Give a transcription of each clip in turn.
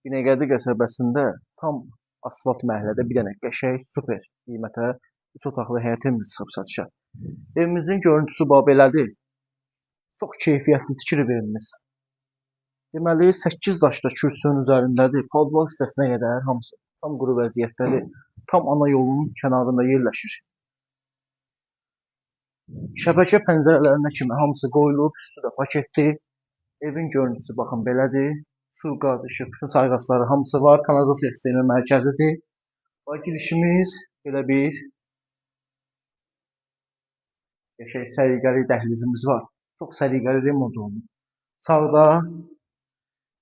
Binəqədi qəsəbəsində tam asfalt məhəllədə bir dənə qəşəng, super qiymətə 3 otaqlı həyət evimiz çıxıb satışa. Evimizin görüntüsü bax belədir. Çox keyfiyyətli tikilib evimiz. Deməli 8 daşda kürsünün üzərindədir. Podval hissəsinə qədər hamısı tam quru vəziyyətdədir. Tam ana yolunun kənarında yerləşir. Şəbəkə pəncərələrinə kimi hamısı qoyulub, üstü də paketdir. Evin görüntüsü baxın belədir. Su, qaz, işıq, bütün sayğacları hamısı var. Kanalizasiya sistemi mərkəzidir. Bax girişimiz belə bir qəşəng səliqəli dəhlizimiz var. Çox səliqəli remont olunub. Sağda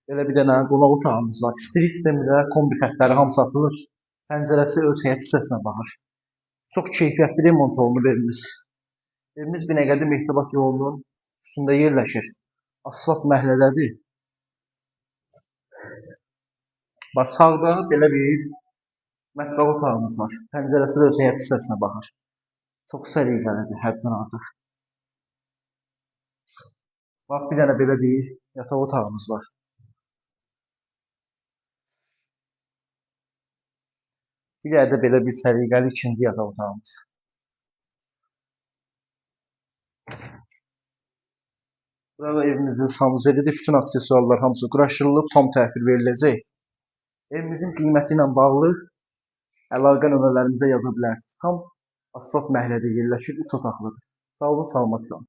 belə bir dənə qonaq otağımız var. İstilik sistemində kombi xəttləri hamısı atılır. Pəncərəsi öz həyət hissəsinə baxır. Çox keyfiyyətli remont olunub evimiz. Evimiz Binəqədi Mehribat yolunun üstündə yerləşir. Asfalt məhəllədədir. Bax sağda belə bir mətbəx otağımız var. Pəncərəsi də öz həyət hissəsinə baxır. Çox səliqəlidir, həddən artıq. Bax bir dənə belə bir yataq otağımız var. Bir dənə də belə bir səliqəli ikinci yataq otağımız. Burada evimizin sanuzelidir. Bütün aksesuarlar hamısı quraşdırılıb, tam təhvil veriləcək. Evimizin qiyməti ilə bağlı əlaqə nömrələrimizə yaza bilərsiniz. Tam asfalt məhəllədə yerləşir, 3 otaqlıdır. Sağ olun, salamat qalın.